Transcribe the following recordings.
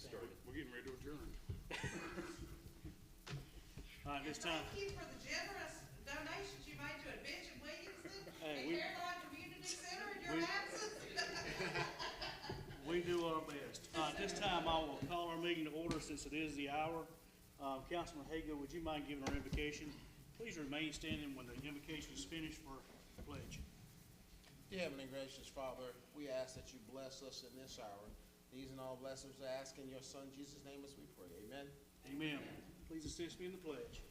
started. We're getting ready to adjourn. All right, this time. Thank you for the generous donations you made to Adventure Williamston Hey, and Caroline Community Center in your absence. We do our best. At this time, I will call our meeting to order since it is the hour. Councilman Hago, would you mind giving our invocation? Please remain standing when the invocation is finished for the pledge. Dear Heavenly Gracious Father, we ask that you bless us in this hour. These and all blessings I ask in your Son Jesus' name as we pray. Amen. Amen. Please assist me in the pledge.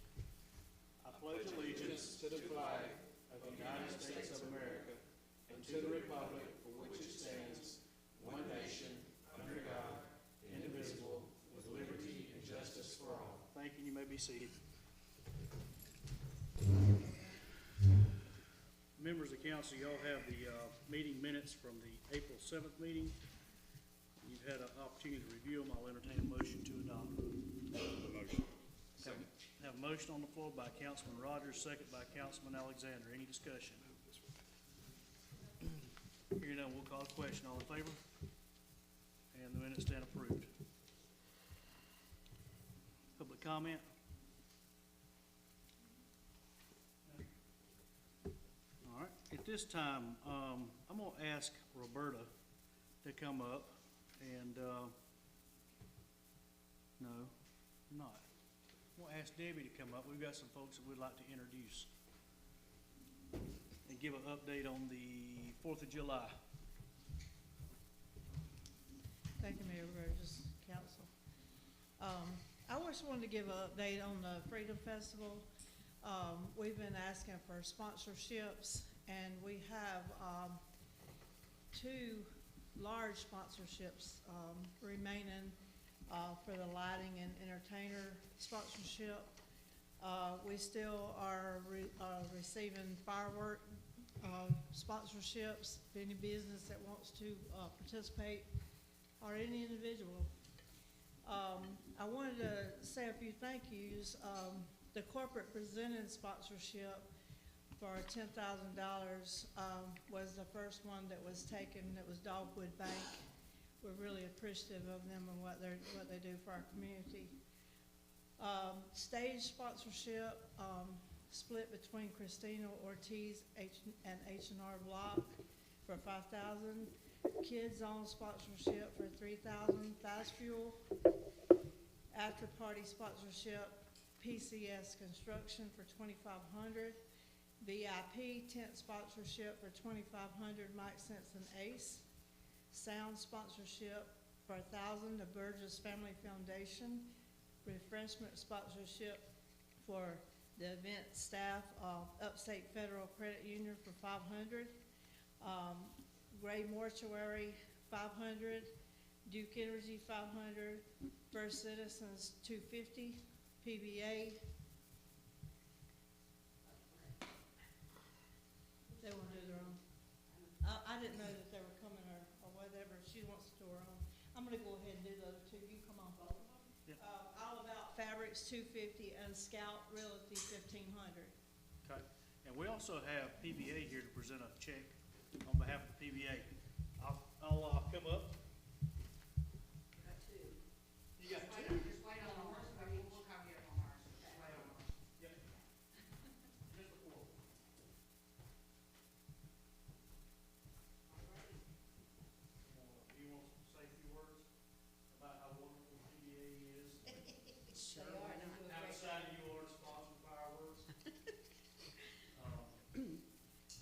I pledge allegiance To the flag of the United States of America and to the republic for which it stands, one nation, under God, indivisible, with liberty and justice for all. Thank you. You may be seated. Members of council, y'all have the meeting minutes from the April 7th meeting. You've had an opportunity to review them. I'll entertain a motion to adopt. Motion. Have a motion on the floor by Councilman Rogers, second by Councilman Alexander. Any discussion? Hearing none, we'll call the question. All in favor? And the minutes stand approved. Public comment? All right, at this time, I'm gonna ask Roberta to come up and, no, I'm not. I'm gonna ask Debbie to come up. We've got some folks that we'd like to introduce and give an update on the 4th of July. Thank you, Mayor Burgess, Council. I just wanted to give an update on the Freedom Festival. We've been asking for sponsorships, and we have 2 large sponsorships remaining for the lighting and entertainer sponsorship. We still are receiving firework sponsorships. If any business that wants to participate, or any individual. I wanted to say a few thank yous. The corporate presented sponsorship for $10,000 was the first one that was taken. That was Dogwood Bank. We're really appreciative of them and what they do for our community. Stage sponsorship split between Christina Ortiz and H&R Block for $5,000. Kids on sponsorship for $3,000. Fast Fuel. After party sponsorship, PCS Construction for $2,500. VIP tent sponsorship for $2,500. Mike Simpson Ace. Sound sponsorship for $1,000. The Burgess Family Foundation. Refreshment sponsorship for the event staff of Upstate Federal Credit Union for $500. Gray Mortuary, $500, Duke Energy, $500, First Citizens, $250, PBA. They won't do their own. I didn't know that they were coming or whatever. She wants to do her own. I'm gonna go ahead and do the other 2. You come on both of them. Yeah. All About Fabrics, $250, and Scout Realty, $1,500. Okay. And we also have PBA here to present a check on behalf of the PBA. I'll come up. You got 2. You got 2? Just wait on ours. We'll come here on ours. Just wait on ours. Yep. Just before. You want to say a few words about how wonderful PBA is? Sure. They are. They do a How great excited you are to sponsor fireworks?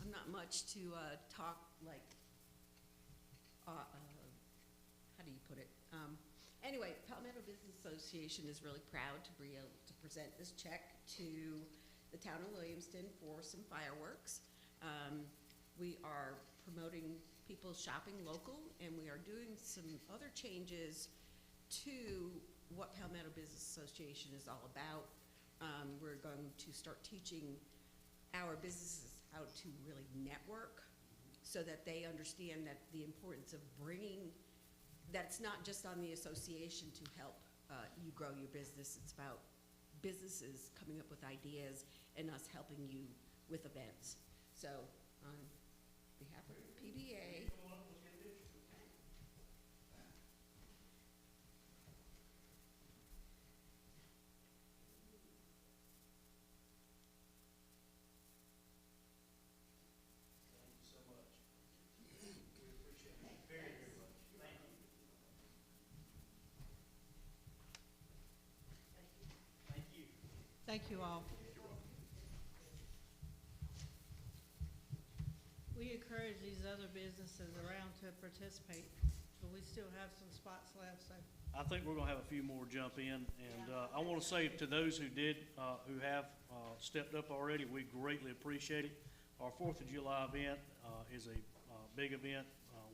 I'm not much to talk like, how do you put it? Anyway, Palmetto Business Association is really proud to be able to present this check to the town of Williamston for some fireworks. We are promoting people shopping local, and we are doing some other changes to what Palmetto Business Association is all about. We're going to start teaching our businesses how to really network so that they understand that the importance of bringing, that's not just on the association to help you grow your business. It's about businesses coming up with ideas and us helping you with events. So on behalf of PBA, Thank you all. We encourage these other businesses around to participate, but we still have some spots left, so. I think we're gonna have a few more jump in, and, I wanna say to those who did, who have, stepped up already, we greatly appreciate it. Our Fourth of July event, is a, big event.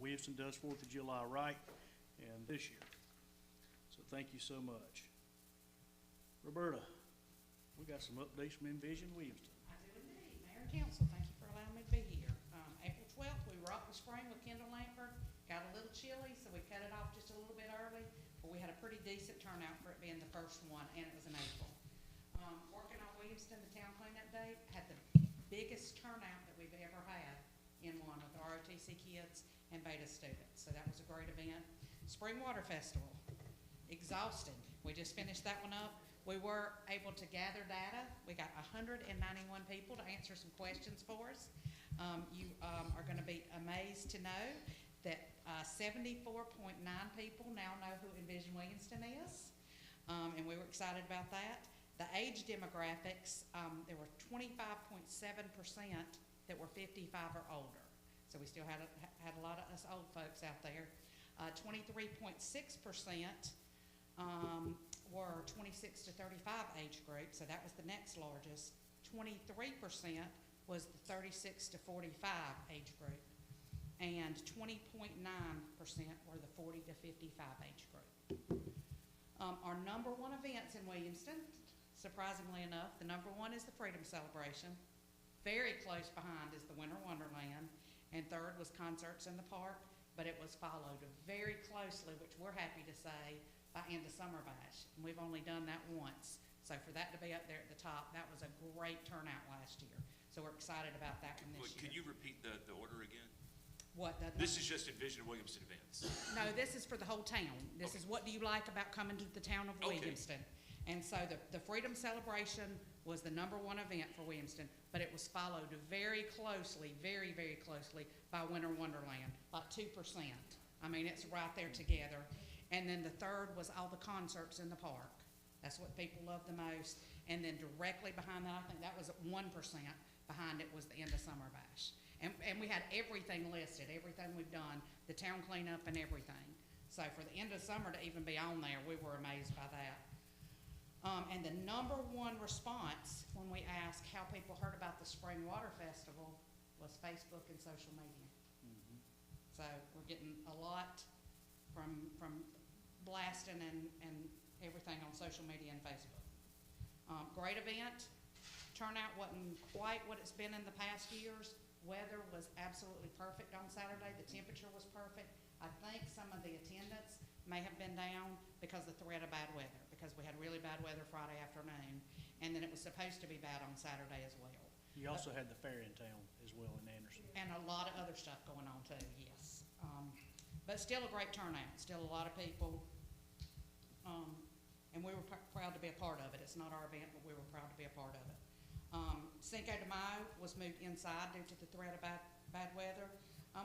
Williamston does Fourth of July right, and this year. So thank you so much. Roberta, we got some updates from Envision Williamston. I do indeed. Mayor and council, thank you for allowing me to be here. April 12th, we were up the spring with Kendall Lampert. Got a little chilly, so we cut it off just a little bit early, but we had a pretty decent turnout for it being the first one, and it was in April. Working on Williamston, the town cleanup day, had the biggest turnout that we've ever had in one with ROTC kids and Beta students, so that was a great event. Spring Water Festival, exhausting. We just finished that one up. We were able to gather data. We got 191 people to answer some questions for us. You are gonna be amazed to know that 74.9 people now know who Envision Williamston is, and we were excited about that. The age demographics, there were 25.7% that were 55 or older, so we still had a lot of us old folks out there. 23.6% were 26 to 35 age group, so that was the next largest. 23% was the 36 to 45 age group, and 20.9% were the 40 to 55 age group. Our number one events in Williamston, surprisingly enough, the number one is the Freedom Celebration. Very close behind is the Winter Wonderland, and third was concerts in the park, but it was followed very closely, which we're happy to say, by End of Summer Bash. And we've only done that once, so for that to be up there at the top, that was a great turnout last year. So we're excited about that one this year. Could you repeat the order again? What, This is just Envision Williamston events. No, this is for the whole town. This is what do you like about coming to the town of Okay. Williamston? And so the Freedom Celebration was the number one event for Williamston, but it was followed very closely, very, very closely by Winter Wonderland, like 2%. I mean, it's right there together. And then the third was all the concerts in the park. That's what people love the most. And then directly behind that, I think that was at 1% behind it was the End of Summer Bash. And we had everything listed, everything we've done, the town cleanup and everything. So for the end of summer to even be on there, we were amazed by that. And the number one response when we asked how people heard about the Spring Water Festival was Facebook and social media. So we're getting a lot from blasting and everything on social media and Facebook. Great event. Turnout wasn't quite what it's been in the past years. Weather was absolutely perfect on Saturday. The temperature was perfect. I think some of the attendance may have been down because of the threat of bad weather, because we had really bad weather Friday afternoon, and then it was supposed to be bad on Saturday as well. You also had the fair in town as well in Anderson. And a lot of other stuff going on too, yes. But still a great turnout, still a lot of people. And we were proud to be a part of it. It's not our event, but we were proud to be a part of it. Cinco de Mayo was moved inside due to the threat of bad weather.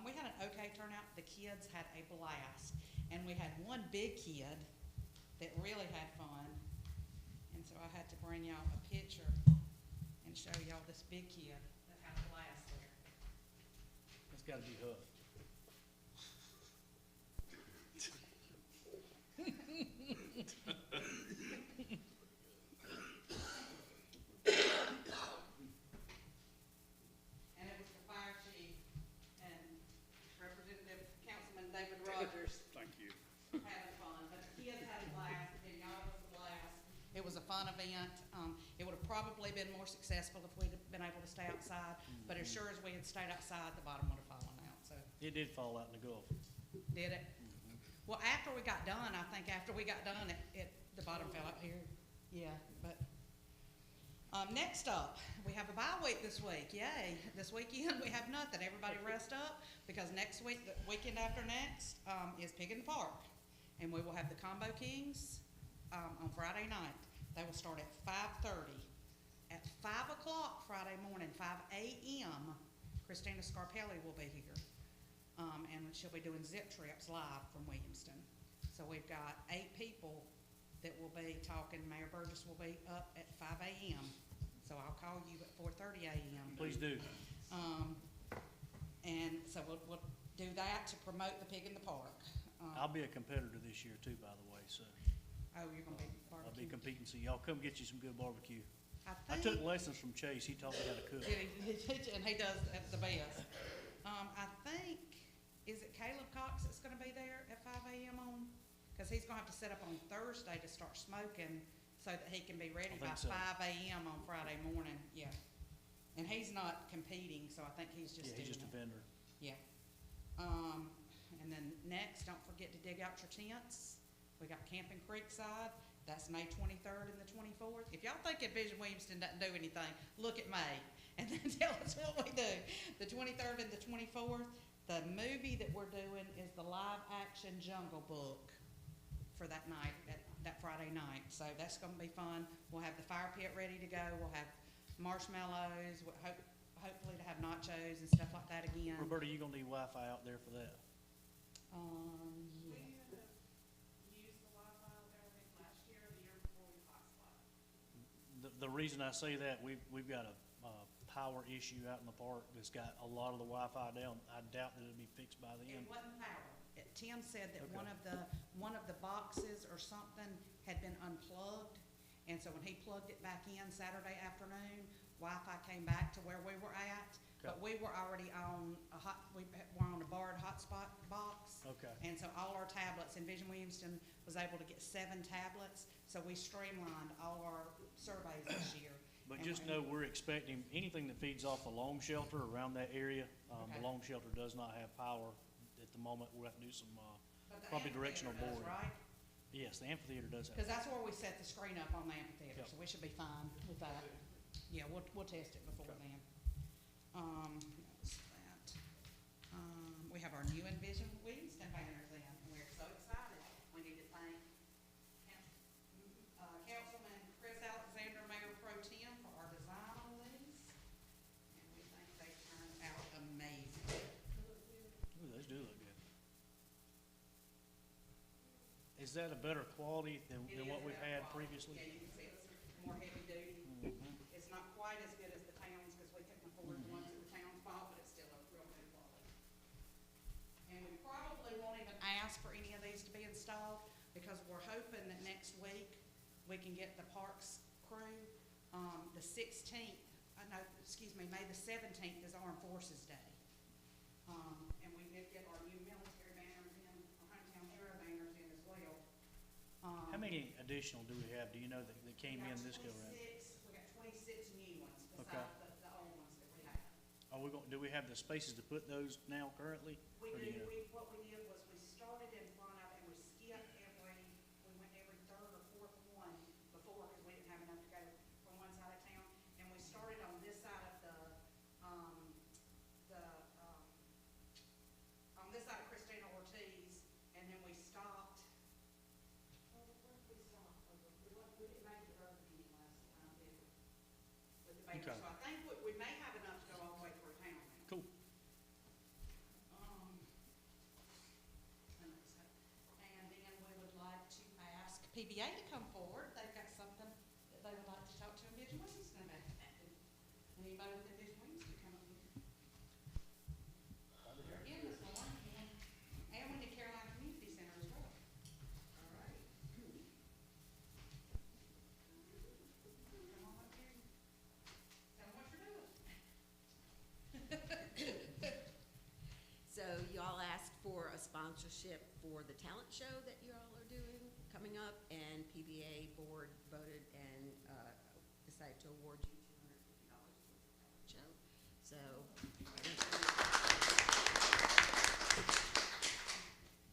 We had an okay turnout. The kids had a blast. And we had one big kid that really had fun. And so I had to bring y'all a picture and show y'all this big kid that had a blast there. It's gotta be Huff. And it was the fire chief and Representative Councilman David Rogers Thank you. having fun. But the kids had a blast, and y'all was a blast. It was a fun event. It would have probably been more successful if we'd been able to stay outside, but as sure as we had stayed outside, the bottom would have fallen out, so. It did fall out in the Gulf. Did it? Well, after we got done, I think after we got done, the bottom fell out here. Yeah, but, next up, we have a bye week this week. Yay. This weekend, we have nothing. Everybody rest up, because next week, the weekend after next, is Pig in the Park. And we will have the Combo Kings, on Friday night. They will start at 5:30. At 5 o'clock Friday morning, 5 a.m., Christina Scarpelli will be here. And she'll be doing zip trips live from Williamston. So we've got 8 people that will be talking. Mayor Burgess will be up at 5 a.m., so I'll call you at 4:30 a.m. Please do. And so we'll do that to promote the pig in the park. I'll be a competitor this year too, by the way, so Oh, you're gonna be I'll be barbecue. competing, so y'all come get you some good barbecue. I I took think, lessons from Chase, he taught me how to cook. and he does at the best. I think, is it Caleb Cox that's gonna be there at 5 a.m. on? Cause he's gonna have to set up on Thursday to start smoking so that he can be ready I by think so. 5 a.m. on Friday morning, yeah. And he's not competing, so I think he's just Yeah, doing he's just a it. vendor. Yeah. And then next, don't forget to dig out your tents. We got Camping Creekside, that's May 23rd and the 24th. If y'all think Envision Williamston doesn't do anything, look at May and then tell us what we do. The 23rd and the 24th, the movie that we're doing is the live action Jungle Book for that night, that Friday night. So that's gonna be fun. We'll have the fire pit ready to go. We'll have marshmallows, hopefully to have nachos and stuff like that again. Roberta, you gonna need Wi-Fi out there for that? We Yeah. used the Wi-Fi out there, I think, last year, or the year before we hotspot. The reason I say that, we've got a power issue out in the park that's got a lot of the Wi-Fi down. I doubt that it'll be fixed by then. It wasn't power. Tim said that Okay. one of the boxes or something had been unplugged, and so when he plugged it back in Saturday afternoon, Wi-Fi came back to where we were at, but Okay. we were already on we were on a barred hotspot box. Okay. And so all our tablets, Envision Williamston was able to get 7 tablets, so we streamlined all our surveys this year. But And just we- know, we're expecting anything that feeds off the loan shelter around that area. The Okay. loan shelter does not have power at the moment. We'll have to do some, But the probably directional amphitheater does, board. right? Yes, the amphitheater does have. Because that's where we set the screen up on the amphitheater, Yep. so we should be fine with that. Yeah, we'll test it before Okay. then. That's that. We have our new Envision Williamston banners in, and we're so excited. We need to thank Councilman Chris Alexander, Mayor Pro Tem, for our design on these. And we think they turned out amazing. Ooh, those do look good. Is that a better quality than It what is we've better had quality. previously? Yeah, you can see it's more heavy duty. Mhm. It's not quite as good as the towns, because we couldn't afford the ones that the towns bought, but it's still a real good quality. And we probably won't even ask for any of these to be installed, because we're hoping that next week we can get the parks crew. The 16th, May the 17th is Armed Forces Day. And we did get our new military banners in, our hometown hero banners in as well. How many additional do we have? Do you know that came in this go round? We got 26 new ones Okay. besides the old ones that we have. Do we have the spaces to put those now currently? We Or do do, you know? what we did was we started in front of, and we skipped we went every third or fourth one before, because we didn't have enough to go from one side of town. And we started on this side of on this side of Christina Ortiz, and then we stopped. Where did we stop? We didn't make the urban meeting last time, did we? With the banners. Okay. So I think we may have enough to go all the way through town now. Cool. And then we would like to ask PBA to come forward. They've got something that they would like to talk to Envision Williamston about. Anybody with Envision Williamston come up here? Again this morning, and we need Carolina Community Center as well. All right. Come on up here. Tell them what you're doing. So you all asked for a sponsorship for the talent show that you all are doing coming up, and PBA board voted and decided to award you $250 towards the talent show. So.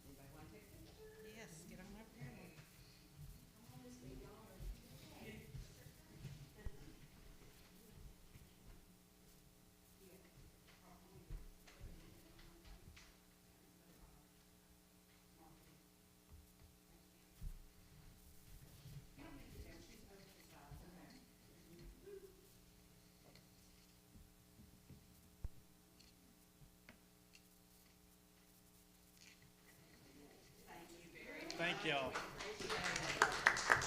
Anybody want to take a picture? Yes, get on up here. Thank y'all. Appreciate it.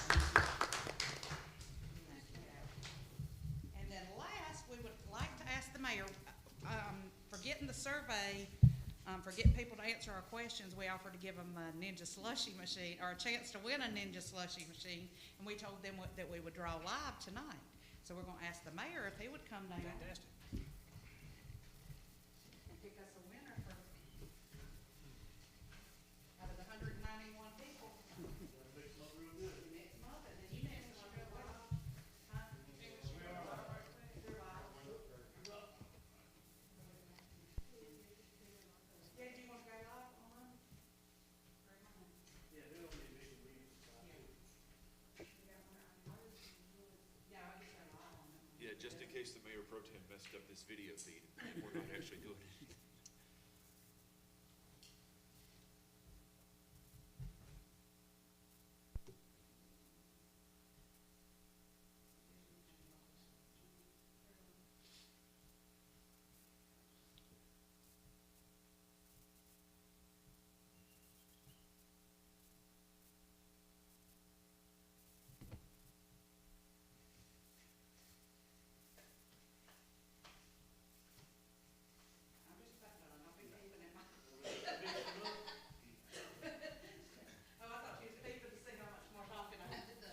get people to answer our questions, we offered to give them a Ninja slushy machine, or a chance to win a Ninja slushy machine, and we told them that we would draw live tonight. So we're gonna ask the mayor if he would come down Fantastic. and pick us a winner for, out of the 191 people. Mix them up real good. You mix them up, and then you mix them up real well. Huh? They're live. Yeah, do you wanna go live on one? Or am I? Yeah, they'll be big readings. Yeah, I guess they're live on it. Yeah, just in case the mayor pro tem messed up this video feed, and we're not actually doing it. I'm just about done, I'll be leaving at my. Oh, I thought you was leaving to see how much more talking I had to do.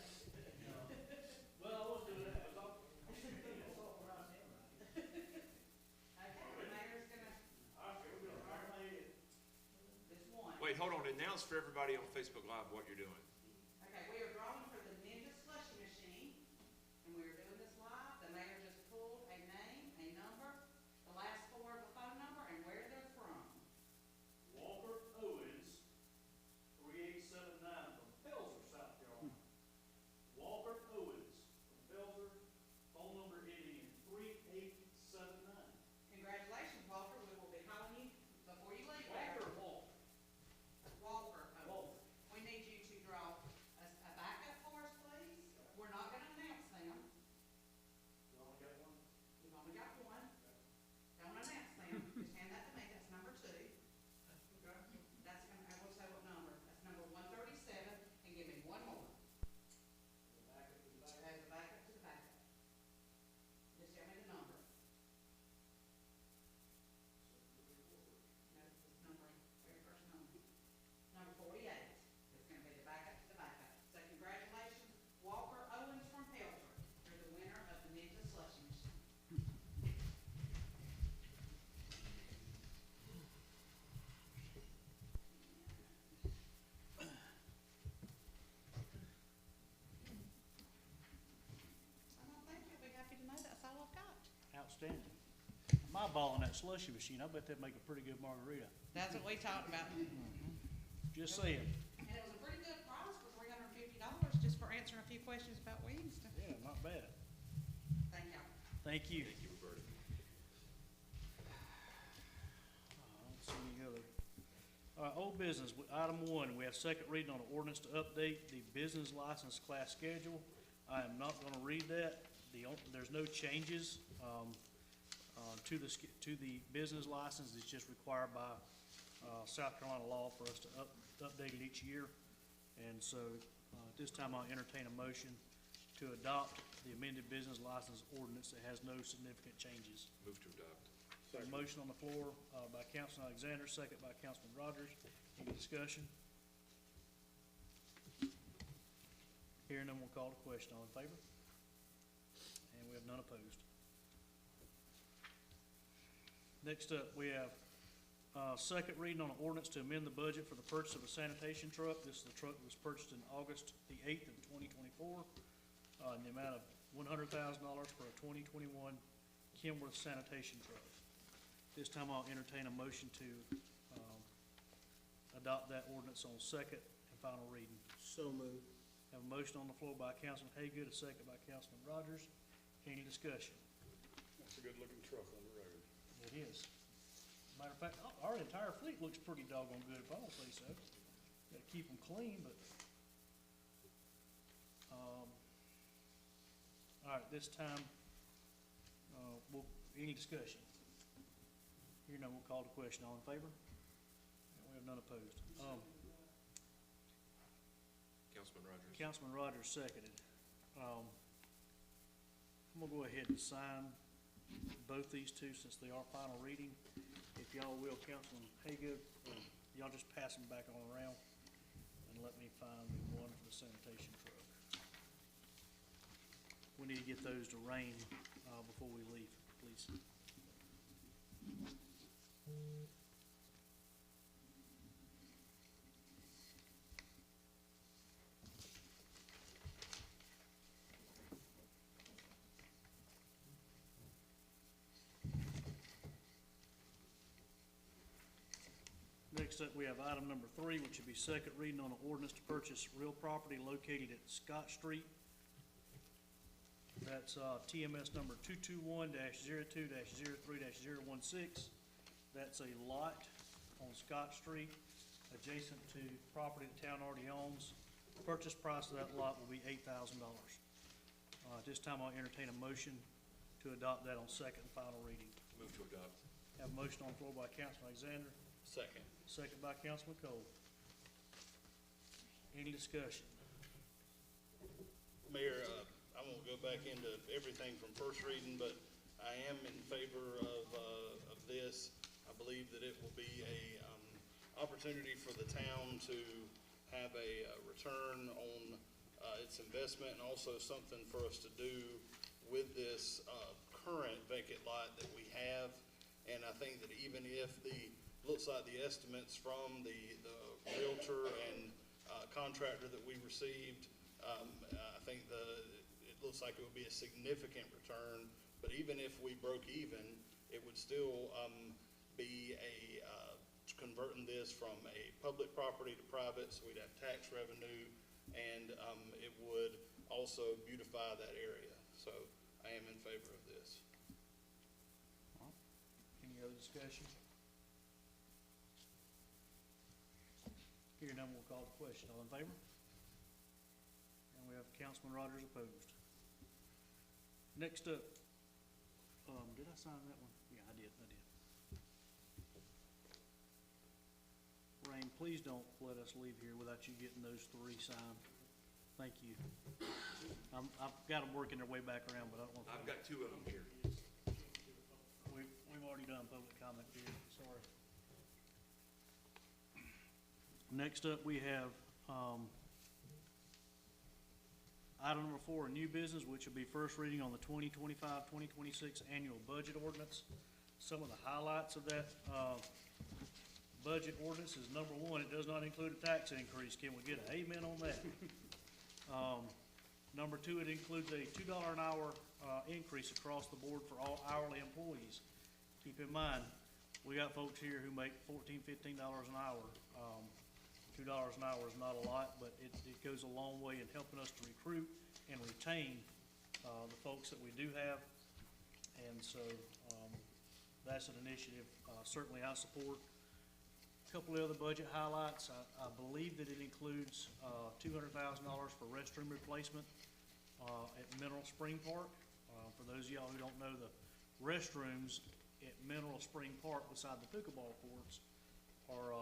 Well, I was doing that, I was Okay, the mayor's gonna, this one. Wait, hold on, announce for everybody on Facebook Live what you're doing. Okay, we are drawing for the Ninja slushy machine, and we are doing this live. The mayor just pulled a name, a number, the last four of a phone number, and where they're from. Walker Owens, 3879 from Pelzer, South Carolina. Walker Owens from Pelzer, phone number ending in 3879. Congratulations, Walter, we will be calling you before you leave there. Walker, Walker, Walker. we need you to draw a backup for us, please. We're not gonna announce them. You only got one? We've only got one. Don't announce them, just hand that to me, that's number 2. Okay. That's gonna, I will say what number, that's number 137, and give me one more. Back up to the back. As a backup to the backup. Just tell me the number. No, it's number, very first number. Number 48, it's gonna be the backup to the backup. So congratulations, Walker Owens from Pelzer, you're the winner of the Ninja slushy machine. I don't think you'll be happy to know that's all I've got. Outstanding. My ball in that slushy machine, I bet that'd make a pretty good margarita. That's what we talked about. Just saying. And it was a pretty good price for $350 just for answering a few questions about Williamston. Yeah, not bad. Thank y'all. Thank you. Thank you, Roberta. Let's see any other. Old business, item 1, we have second reading on an ordinance to update the business license class schedule. I am not gonna read that. There's no changes, to the business license. It's just required by, South Carolina law for us to update it each year. And so, at this time, I'll entertain a motion to adopt the amended business license ordinance that has no significant changes. Move to adopt. A motion on the floor, by Councilman Alexander, second by Councilman Rogers. Any discussion? Hearing none, we'll call the question. All in favor? And we have none opposed. Next up, we have, second reading on an ordinance to amend the budget for the purchase of a sanitation truck. This is the truck that was purchased in August the 8th of 2024, in the amount of $100,000 for a 2021 Kenworth sanitation truck. This time I'll entertain a motion to, adopt that ordinance on second and final reading. So moved. Have a motion on the floor by Councilman Haygood, a second by Councilman Rogers. Any discussion? That's a good-looking truck on the road. It is. Matter of fact, our entire fleet looks pretty doggone good, if I don't say so. Gotta keep them clean, but, all right, this time, any discussion? Here none, we'll call the question. All in favor? And we have none opposed. Councilman Rogers. Councilman Rogers seconded. I'm gonna go ahead and sign both these two since they are final reading. If if y'all will, Councilman Haga, y'all just pass them back on around, and let me find the one for the sanitation truck. We need to get those to Rain, before we leave, please. Next up, we have item number 3, which would be second reading on an ordinance to purchase real property located at Scott Street. That's TMS number 221-02-03-016. That's a lot on Scott Street adjacent to property the town already owns. The purchase price of that lot will be $8,000. At this time, I'll entertain a motion to adopt that on second and final reading. Move to adopt. Have a motion on the floor by Councilman Alexander, Second. second by Councilman Cole. Any discussion? Mayor, I won't go back into everything from first reading, but I am in favor of this. I believe that it will be a opportunity for the town to have a return on its investment, and also something for us to do with this current vacant lot that we have. And I think that even if looks like the estimates from the realtor and contractor that we received, I think it looks like it would be a significant return. But even if we broke even, it would still be converting this from a public property to private, so we'd have tax revenue, and it would also beautify that area. So I am in favor of this. Any other discussion? Hearing none, we'll call the question. All in favor? And we have Councilman Rogers opposed. Next up, did I sign that one? Yeah, I did. Rain, please don't let us leave here without you getting those 3 signed. Thank you. I've got them working their way back around, but I don't want to. I've got 2 of them here. We've already done public comment here, sorry. Next up, we have, item number 4, new business, which will be first reading on the 2025-2026 annual budget ordinance. Some of the highlights of that, budget ordinance is number 1, it does not include a tax increase. Can we get an amen on that? Number 2, it includes a $2 an hour, increase across the board for all hourly employees. Keep in mind, we got folks here who make $14, $15 an hour. $2 an hour is not a lot, but it goes a long way in helping us to recruit and retain the folks that we do have. And so that's an initiative certainly I support. A couple of other budget highlights. I believe that it includes $200,000 for restroom replacement at Mineral Spring Park. For those of y'all who don't know, the restrooms at Mineral Spring Park beside the pickleball courts are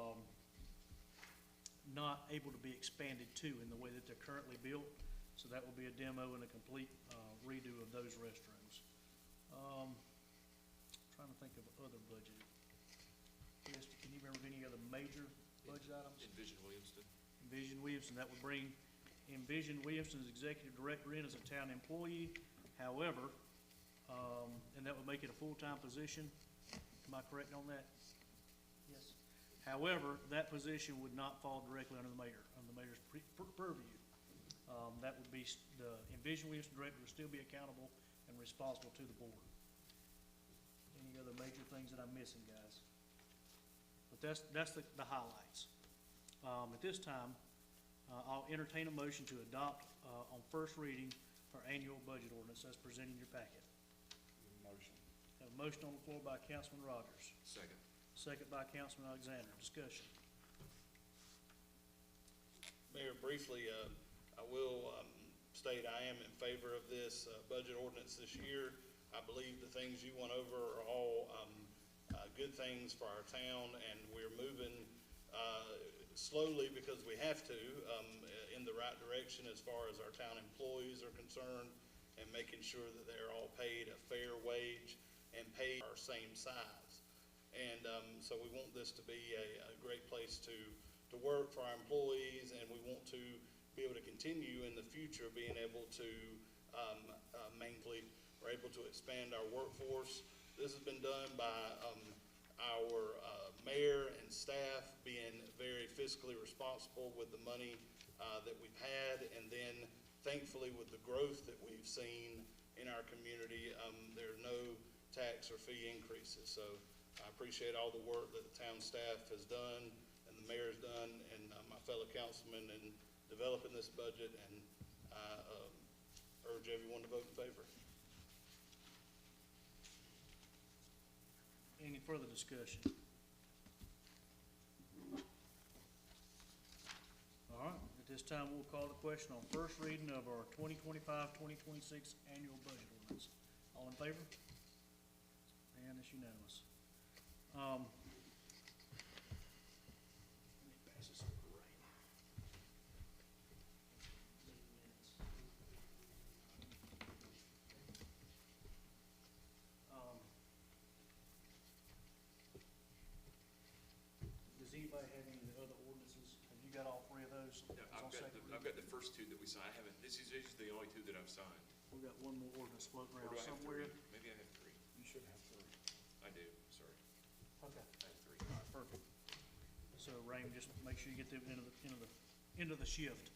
not able to be expanded to in the way that they're currently built. So that will be a demo and a complete redo of those restrooms. Trying to think of other budget. Christy, can you remember any other major budget items? Envision Williamston. Envision Williamston, that would bring Envision Williamston's executive director in as a town employee. However, and that would make it a full-time position. Am I correct on that? Yes. However, that position would not fall directly under the mayor's purview. That would be, the Envision Williamston director would still be accountable and responsible to the board. Any other major things that I'm missing, guys? But that's the highlights. At this time, I'll entertain a motion to adopt on first reading our annual budget ordinance as presented in your packet. Motion. Have a motion on the floor by Councilman Rogers. Second. Second by Councilman Alexander. Discussion. Mayor, briefly, I will state I am in favor of this budget ordinance this year. I believe the things you went over are all good things for our town, and we're moving slowly because we have to in the right direction as far as our town employees are concerned, and making sure that they're all paid a fair wage and paid our same size. And so we want this to be a great place to work for our employees, and we want to be able to continue in the future being able to mainly, we're able to expand our workforce. This has been done by our mayor and staff being very fiscally responsible with the money that we've had, and then thankfully with the growth that we've seen in our community, there are no tax or fee increases. So I appreciate all the work that the town staff has done and the mayor's done, and my fellow councilmen in developing this budget, and I urge everyone to vote in favor. Any further discussion? All right, at this time, we'll call the question on first reading of our 2025-2026 annual budget ordinance. All in favor? And it's unanimous. Let me pass this over to Ray. Does anybody have any of the other ordinances? Have you got all three of those? No, I've got the first two that we signed. I haven't, this is the only two that I've signed. We've got one more ordinance floating Or around do I have somewhere. three? Maybe I have three. You should have three. I do, sorry. Okay. I have three. All right, perfect. So, Raym, just make sure you get them into the shift.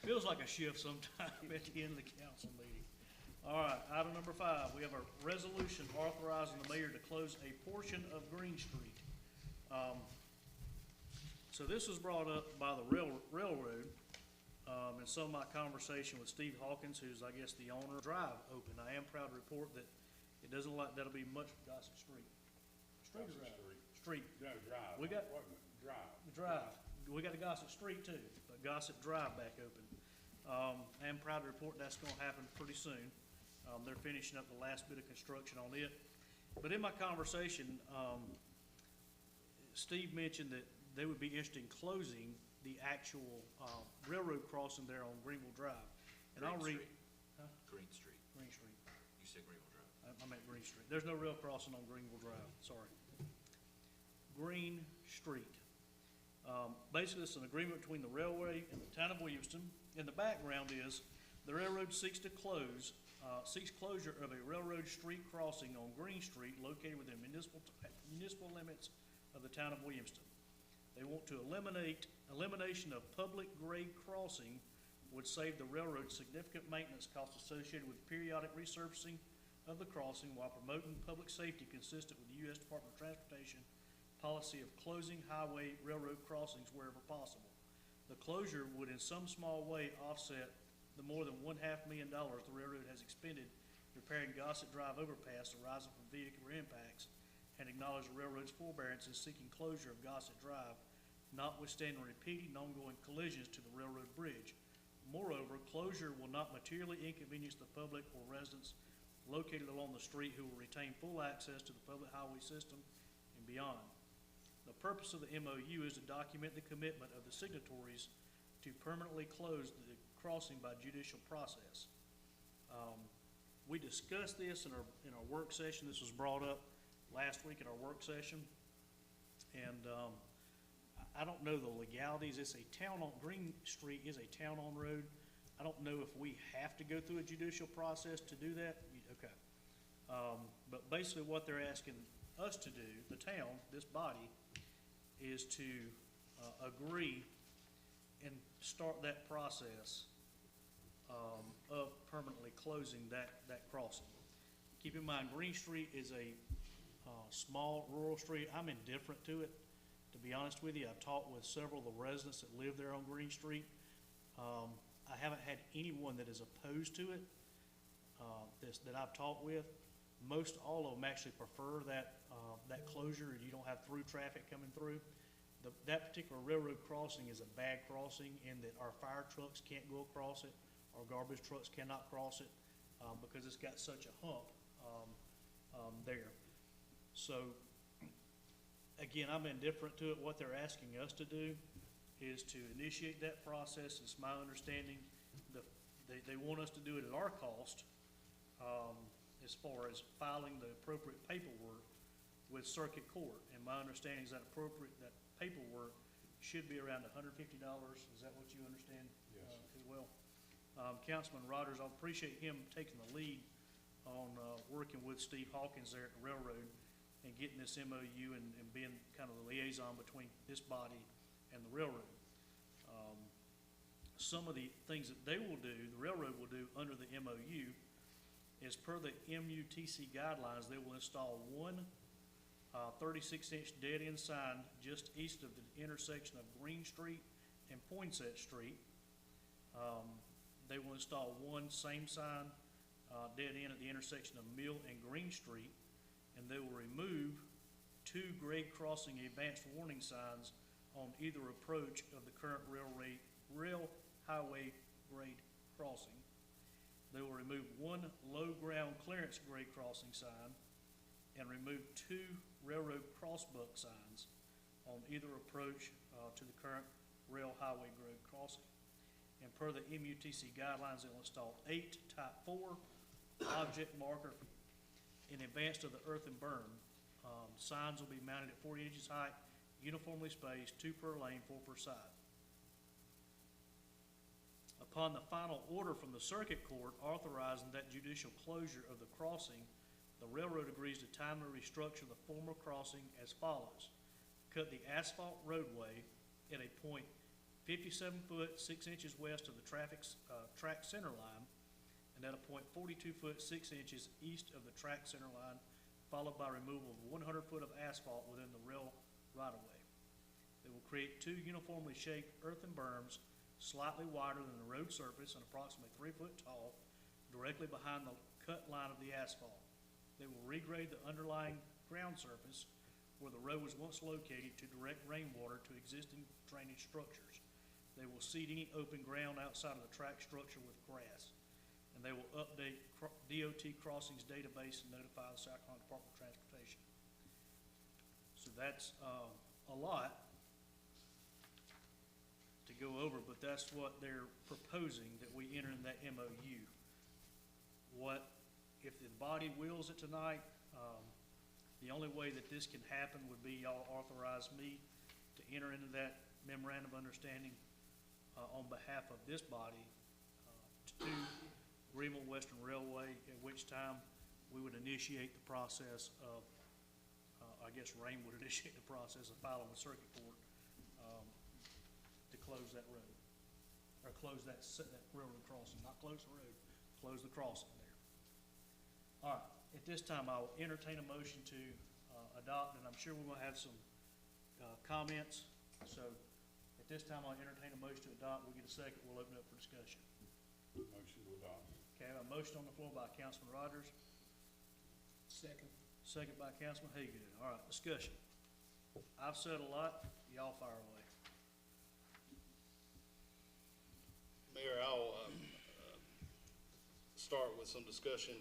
Feels like a shift sometime at the end of the council meeting. All right, item number 5, we have a resolution authorizing the mayor to close a portion of Green Street. So this was brought up by the railroad, in some of my conversation with Steve Hawkins, who's, I guess, the owner. Drive open. I am proud to report that it doesn't look like that'll be much Gossett Street. Street or Gossett drive? Street. Street. No, drive. We got- Wait a minute, drive. The drive. We got a Gossett Street too, but Gossett Drive back open. I am proud to report that's gonna happen pretty soon. They're finishing up the last bit of construction on it. But in my conversation, Steve mentioned that they would be interested in closing the actual, railroad crossing there on Greenville Drive. And I'll read. Green Street. Huh? Green Street. Green Street. You said Greenville Drive. I meant Green Street. There's no rail crossing on Greenville Drive, sorry. Green Street. Basically, it's an agreement between the railway and the town of Williamston. And the background is, the railroad seeks closure of a railroad street crossing on Green Street located within municipal limits of the town of Williamston. They want to elimination of public grade crossing would save the railroad significant maintenance costs associated with periodic resurfacing of the crossing while promoting public safety consistent with the U.S. Department of Transportation policy of closing highway railroad crossings wherever possible. The closure would in some small way offset the more than $500,000 the railroad has expended repairing Gossett Drive overpass arising from vehicular impacts, and acknowledge the railroad's forbearance in seeking closure of Gossett Drive, notwithstanding repeated and ongoing collisions to the railroad bridge. Moreover, closure will not materially inconvenience the public or residents located along the street who will retain full access to the public highway system and beyond. The purpose of the MOU is to document the commitment of the signatories to permanently close the crossing by judicial process. We discussed this in our work session. This was brought up last week at our work session. And I don't know the legalities. It's a Green Street is a town-owned road. I don't know if we have to go through a judicial process to do that. Okay. But basically what they're asking us to do, the town, this body, is to agree and start that process of permanently closing that crossing. Keep in mind, Green Street is a small rural street. I'm indifferent to it, to be honest with you. I've talked with several of the residents that live there on Green Street. I haven't had anyone that is opposed to it that I've talked with. Most all of them actually prefer that closure, and you don't have through traffic coming through. That particular railroad crossing is a bad crossing in that our fire trucks can't go across it, our garbage trucks cannot cross it because it's got such a hump there. So, again, I'm indifferent to it. What they're asking us to do is to initiate that process. It's my understanding they want us to do it at our cost. as far as filing the appropriate paperwork with circuit court. And my understanding is that that paperwork should be around $150. Is that what you understand? Yes. As well? Councilman Rogers, I appreciate him taking the lead on, working with Steve Hawkins there at the railroad and getting this MOU and being kind of the liaison between this body and the railroad. Some of the things that they will do, the railroad will do under the MOU, is per the MUTC guidelines, they will install one 36-inch dead-end sign just east of the intersection of Green Street and Poinsett Street. They will install one same sign dead end at the intersection of Mill and Green Street, and they will remove 2 grade crossing advanced warning signs on either approach of the current rail highway grade crossing. They will remove 1 low ground clearance grade crossing sign and remove 2 railroad crossbuck signs on either approach to the current rail highway grade crossing. And per the MUTC guidelines, they will install 8 type 4 object marker in advance of the earthen berm. Signs will be mounted at 40 inches height, uniformly spaced, 2 per lane, 4 per side. Upon the final order from the circuit court authorizing that judicial closure of the crossing, the railroad agrees to timely restructure the former crossing as follows. Cut the asphalt roadway at a point 57 foot 6 inches west of the track center line, and at a point 42 foot 6 inches east of the track center line, followed by removal of 100 foot of asphalt within the rail right-of-way. They will create 2 uniformly shaped earthen berms slightly wider than the road surface and approximately 3 foot tall, directly behind the cut line of the asphalt. They will regrade the underlying ground surface where the road was once located to direct rainwater to existing drainage structures. They will seed any open ground outside of the track structure with grass. And they will update DOT crossings database and notify the South Carolina Department of Transportation. So that's a lot to go over, but that's what they're proposing, that we enter in that MOU. What, if the body wills it tonight, the only way that this can happen would be y'all authorize me to enter into that memorandum of understanding on behalf of this body to Greenville Western Railway, at which time we would initiate the process of, I guess Rain would initiate the process of filing with circuit court to close that road, or close that railroad crossing, not close the road, close the crossing there. All right, at this time, I will entertain a motion to adopt, and I'm sure we're gonna have some comments. So at this time, I'll entertain a motion to adopt. We'll get a second, we'll open it up for discussion. Motion to adopt. Okay, I have a motion on the floor by Councilman Rogers, Second. second by Councilman Haygood. All right, discussion. I've said a lot, y'all fire away. Mayor, I'll start with some discussion.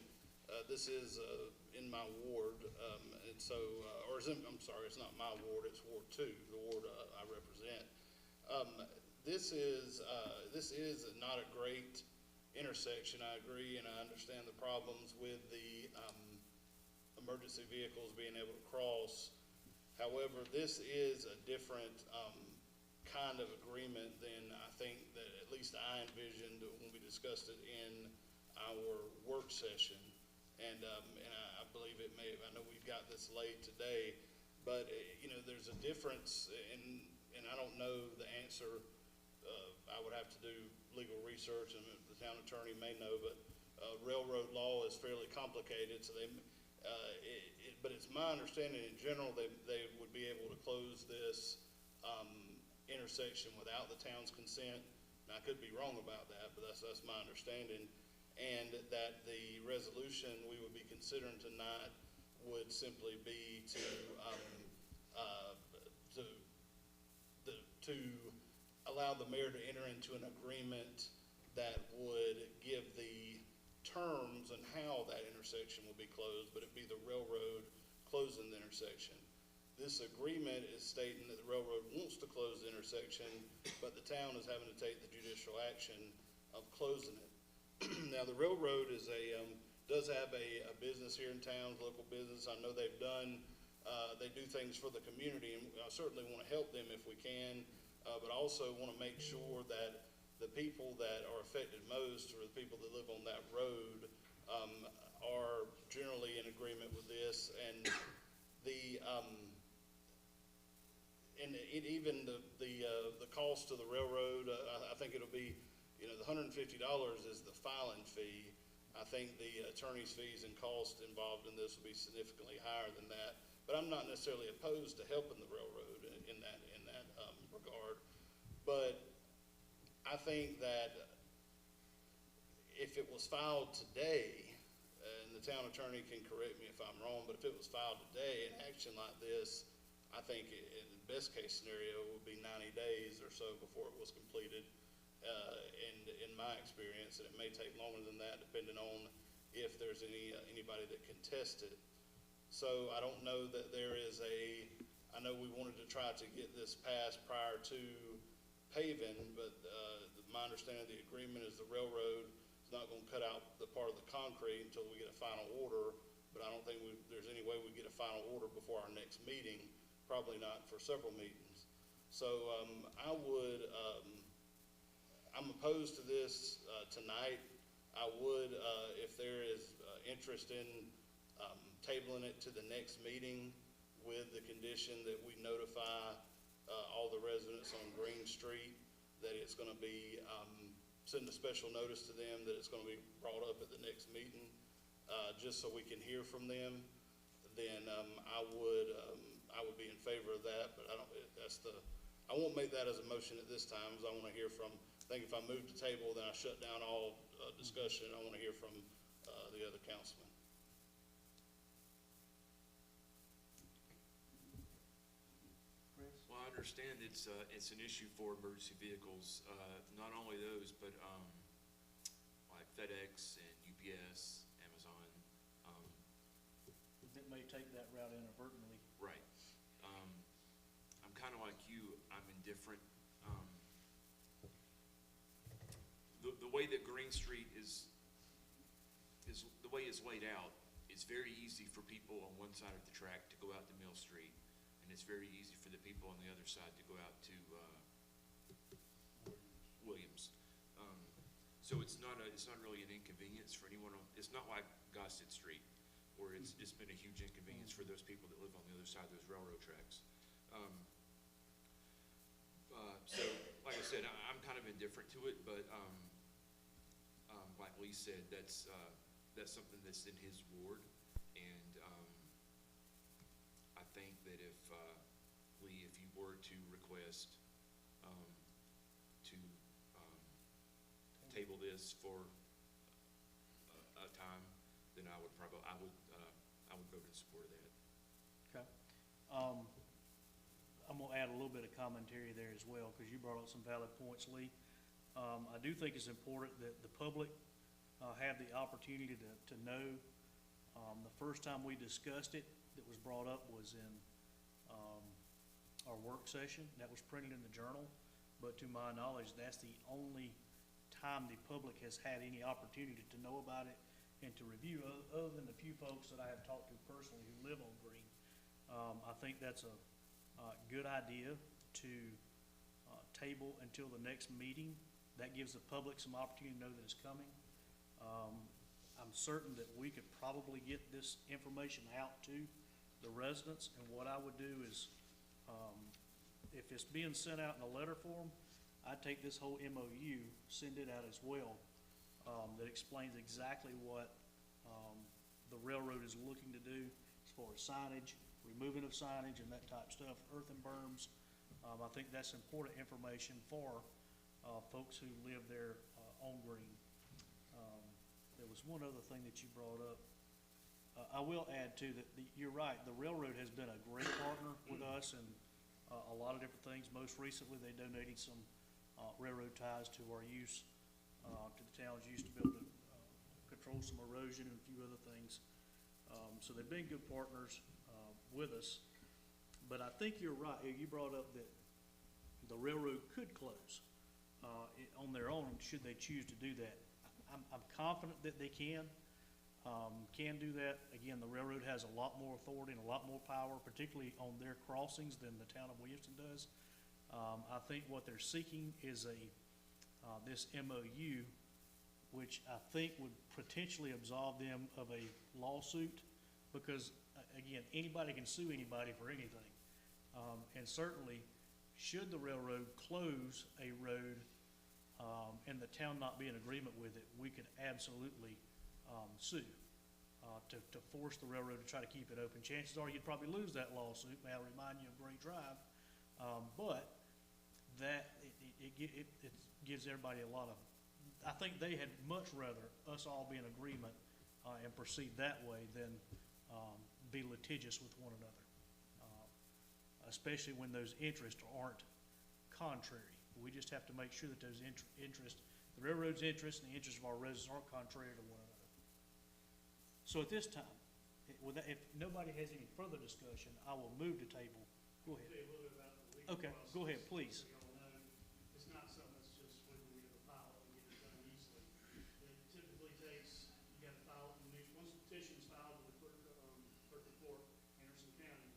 This is in my ward, and so, I'm sorry, it's not my ward, it's Ward 2, the ward I represent. This is not a great intersection, I agree, and I understand the problems with the emergency vehicles being able to cross. However, this is a different kind of agreement than I think that at least I envisioned when we discussed it in our work session. And I believe it may have, I know we've got this late today, but you know, there's a difference, and I don't know the answer. I would have to do legal research, and the town attorney may know, but railroad law is fairly complicated, so but it's my understanding in general they would be able to close this intersection without the town's consent. Now, I could be wrong about that, but that's my understanding. And that the resolution we would be considering tonight would simply be to allow the mayor to enter into an agreement that would give the terms and how that intersection will be closed, but it'd be the railroad closing the intersection. This agreement is stating that the railroad wants to close the intersection, but the town is having to take the judicial action of closing it. Now, the railroad is a does have a business here in town, local business. I know they've done, they do things for the community, and I certainly want to help them if we can, but I also want to make sure that the people that are affected most, or the people that live on that road, are generally in agreement with this. And even the cost of the railroad, I think it'll be, the $150 is the filing fee. I think the attorney's fees and costs involved in this will be significantly higher than that. But I'm not necessarily opposed to helping the railroad in that regard. But I think that if it was filed today, and the town attorney can correct me if I'm wrong, but if it was filed today, an action like this, I think in the best case scenario would be 90 days or so before it was completed. And in my experience, and it may take longer than that depending on if there's anybody that can test it. So I don't know that there is I know we wanted to try to get this passed prior to paving, but my understanding of the agreement is the railroad is not going to cut out the part of the concrete until we get a final order. But I don't think there's any way we get a final order before our next meeting, probably not for several meetings. So I'm opposed to this tonight. I would, if there is interest in tabling it to the next meeting with the condition that we notify all the residents on Green Street that it's going to be, send a special notice to them that it's going to be brought up at the next meeting, just so we can hear from them, then I would be in favor of that. But I won't make that as a motion at this time, because I want to hear from, I think if I move the table, then I shut down all discussion. I want to hear from the other councilman. Well, I understand it's an issue for emergency vehicles, not only those, but like FedEx and UPS, Amazon. That may take that route inadvertently. Right. I'm kind of like you. I'm indifferent. The way that Green Street is the way it's laid out, it's very easy for people on one side of the track to go out to Mill Street, and it's very easy for the people on the other side to go out to Williams. So it's not really an inconvenience for anyone. It's not like Gossett Street, where it's been a huge inconvenience for those people that live on the other side of those railroad tracks. So, like I said, I'm kind of indifferent to it, but like Lee said, that's something that's in his ward, and I think that if Lee, if you were to request to table this for a time, then I would vote in support of that. Okay. I'm gonna add a little bit of commentary there as well, because you brought up some valid points, Lee. I do think it's important that the public have the opportunity to know. The first time we discussed it, that was brought up was in our work session. That was printed in the journal, but to my knowledge, that's the only time the public has had any opportunity to know about it and to review, other than the few folks that I have talked to personally who live on Green. I think that's a good idea to table until the next meeting. That gives the public some opportunity to know that it's coming. I'm certain that we could probably get this information out to the residents, and what I would do is, if it's being sent out in a letter form, I'd take this whole MOU, send it out as well, that explains exactly what the railroad is looking to do as far as signage, removing of signage and that type of stuff, earthen berms. I think that's important information for folks who live there on Green. There was one other thing that you brought up. I will add too that you're right, the railroad has been a great partner with us in a lot of different things. Most recently, they donated some railroad ties to our use, to the town's use, to be able to control some erosion and a few other things. So they've been good partners with us. But I think you're right. You brought up that the railroad could close on their own should they choose to do that. I'm confident that they can. can do that. Again, the railroad has a lot more authority and a lot more power, particularly on their crossings, than the town of Williamston does. I think what they're seeking is this MOU, which I think would potentially absolve them of a lawsuit, because, again, anybody can sue anybody for anything. And certainly, should the railroad close a road, and the town not be in agreement with it, we could absolutely sue to force the railroad to try to keep it open. Chances are you'd probably lose that lawsuit. May I remind you of Gray Drive? But that it gives everybody a lot of. I think they had much rather us all be in agreement and proceed that way than be litigious with one another, especially when those interests aren't contrary. We just have to make sure that those interests, the railroad's interests and the interests of our residents, aren't contrary to one another. So at this time, if nobody has any further discussion, I will move to table. Go ahead. Tell you a little bit about the legal Okay, process. go ahead, please. So y'all know, it's not something that's just when we get a file and get it done easily. It typically takes, you gotta file it in the news, once the petition's filed with the clerk of court, Anderson County,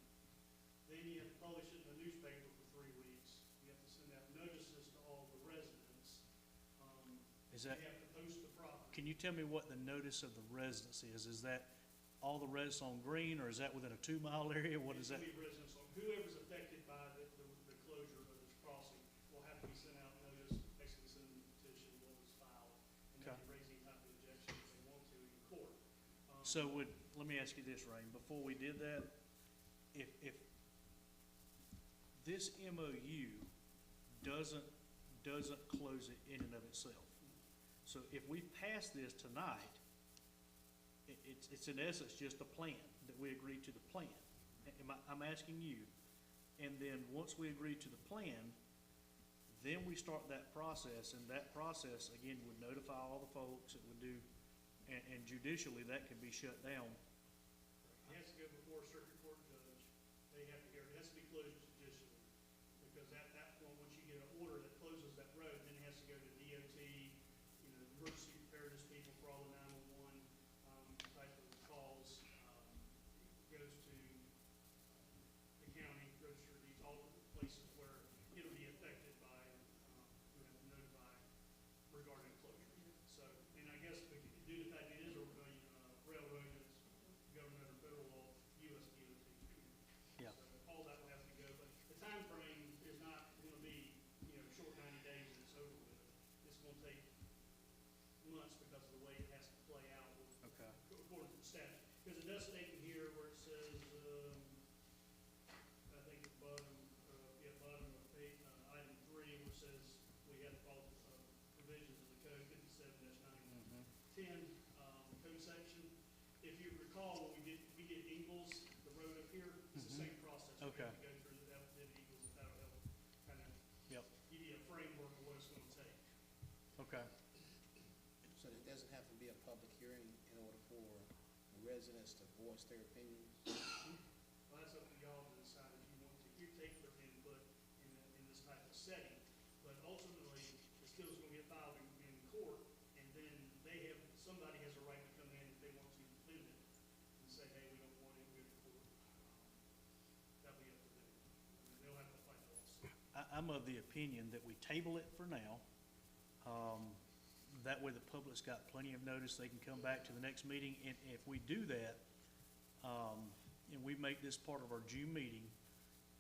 then you have to publish it in the newspaper for 3 weeks. You have to send out notices to all the residents. Is that, You have to post the property. can you tell me what the notice of the residence is? Is that all the residents on Green, or is that within a 2-mile area? What is that? It's gonna be residents, on whoever's affected by the closure of this crossing will have to be sent out notice, basically send them the petition, what was filed, and they Okay. can raise any type of objection if they want to in court. So let me ask you this, Rain, before we did that, if this MOU doesn't close it in and of itself, so if we pass this tonight, it's in essence just a plan, that we agree to the plan. I'm asking you, and then once we agree to the plan, then we start that process, and that process, again, would notify all the folks, it would do, and judicially, that could be shut down. It has to go before a circuit court judge, they have to hear, it has to be closed judicially, because at that point, once you get an order that closes that road, then it has to go to DOT, emergency preparedness people for all the 911, type of calls, goes to the county, register of deeds, all the places where it'll be affected by, we have to notify regarding closure. So, and I guess due to the fact it is a railroad that's governed under federal law, US DOT. Yeah. So all that will have to go, but the time frame is not gonna be, short 90 days and it's over with. It's gonna take months because of the way it has to play out with, Okay. according to the statute. Because it does state in here where it says, I think at the bottom, bottom of item 3, where it says we have to follow provisions of the code 57-910, code section. If you recall, when we did Ingles, the road up here, it's the same process. We Okay. have to go through that, did Ingles, that'll help kind of Yep, give you a framework of what it's gonna take. okay. So it doesn't have to be a public hearing in order for the residents to voice their opinions? Well, that's up to y'all to decide if you want to, you take their input in this type of setting, but ultimately, it still is gonna get filed in court, and then somebody has a right to come in if they want to defend it, and say, hey, we don't want it, we're in court. That'll be up to them, and they'll have to fight the lawsuit. I'm of the opinion that we table it for now. That way the public's got plenty of notice, they can come back to the next meeting, and if we do that, and we make this part of our June meeting,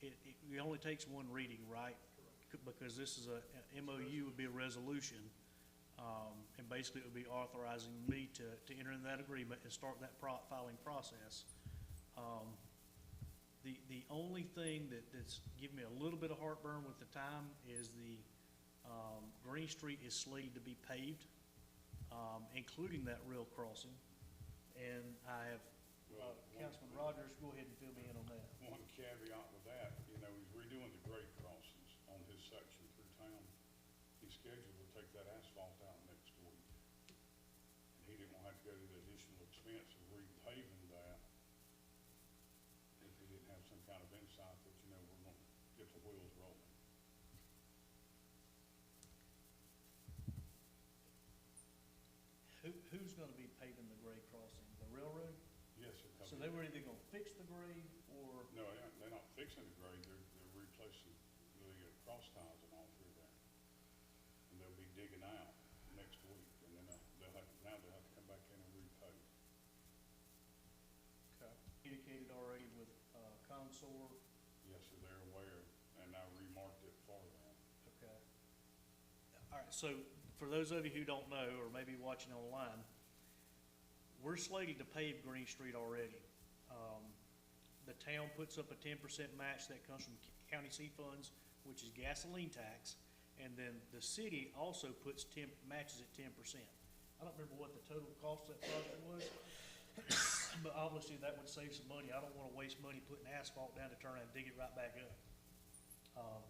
it only takes one reading, right? Because this is a MOU would be a resolution, and basically it would be authorizing me to enter in that agreement and start that filing process. The only thing that's giving me a little bit of heartburn with the time is the Green Street is slated to be paved, including that rail crossing. And I have, Councilman Rogers, go ahead and fill me in on that. One caveat with that, he's redoing the grade crossings on his section through town. He's scheduled to take that asphalt out next week. And he didn't want to have to go to the additional expense of repaving that if he didn't have some kind of insight that, we're gonna get the wheels rolling. Who's gonna be paving the grade crossing? The railroad? Yes, sir. So they were either gonna fix the grade or, No, they're not fixing the grade, they're replacing the cross ties and all through there. And they'll be digging out next week, and then they'll have to come back in and repave. indicated already with, Consor? Yes, sir, they're aware, and I remarked it for them. Okay. All right, so for those of you who don't know, or maybe watching online, we're slated to pave Green Street already. The town puts up a 10% match that comes from county C funds, which is gasoline tax, and then the city also matches at 10%. I don't remember what the total cost of that project was, but obviously that would save some money. I don't wanna waste money putting asphalt down to turn around and dig it right back up.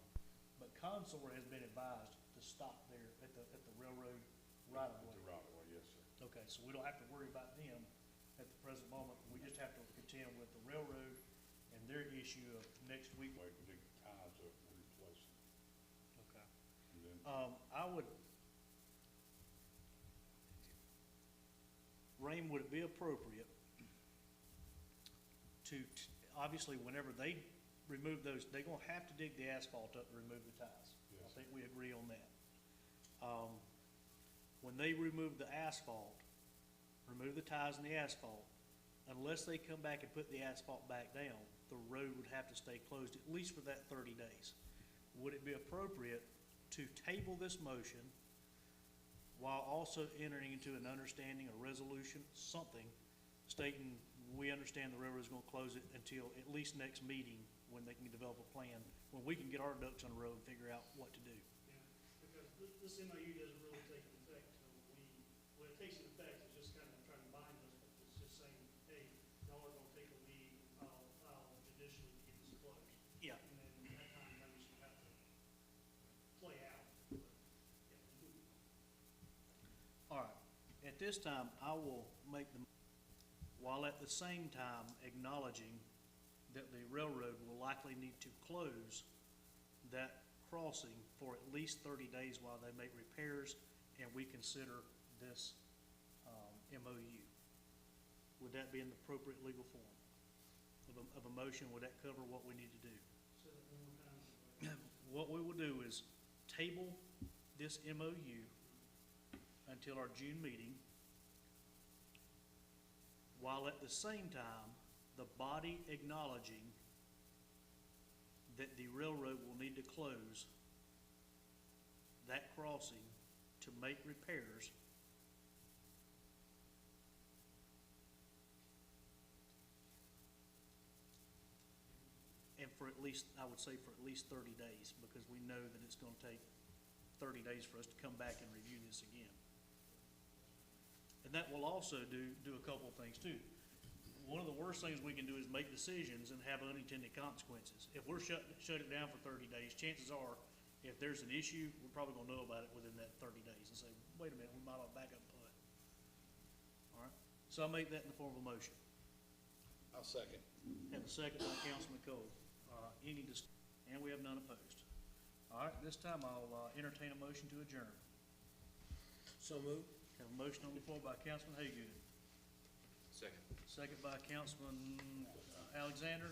But Consor has been advised to stop there at the railroad right of way. The right of way, yes, sir. Okay, so we don't have to worry about them at the present moment. We just have to contend with the railroad and their issue of next week. Wait to dig the ties up and replace them, Okay. and then, Would it be appropriate to, obviously, whenever they remove those, they're gonna have to dig the asphalt up to remove the ties. I Yes. think we agree on that. When they remove the asphalt, remove the ties and the asphalt, unless they come back and put the asphalt back down, the road would have to stay closed at least for that 30 days. Would it be appropriate to table this motion while also entering into an understanding, a resolution, something stating we understand the railroad's gonna close it until at least next meeting when they can develop a plan, when we can get our ducks on the road and figure out what to do? Yeah, because this MOU doesn't really take effect till when it takes effect, it's just kind of trying to bind us, but it's just saying, hey, y'all are gonna take a lead, file judicially to get this closed. Yeah. And then that time comes, you have to play out, but, yeah. All right, at this time, I will make the, while at the same time acknowledging that the railroad will likely need to close that crossing for at least 30 days while they make repairs and we consider this, MOU. Would that be an appropriate legal form of a motion? Would that cover what we need to do? So that one more time. What we will do is table this MOU until our June meeting, while at the same time, the body acknowledging that the railroad will need to close that crossing to make repairs and for at least, I would say for at least 30 days, because we know that it's gonna take 30 days for us to come back and review this again. And that will also do a couple of things too. One of the worst things we can do is make decisions and have unintended consequences. If we're shut it down for 30 days, chances are, if there's an issue, we're probably gonna know about it within that 30 days and say, wait a minute, we might want to back up and putt. All right, so I'll make that in the form of a motion. I'll second. Have a second by Councilman Cole. And we have none opposed. All right, this time I'll entertain a motion to adjourn. So moved. Have a motion on the floor by Councilman Haygood. Second. Second by Councilman Alexander.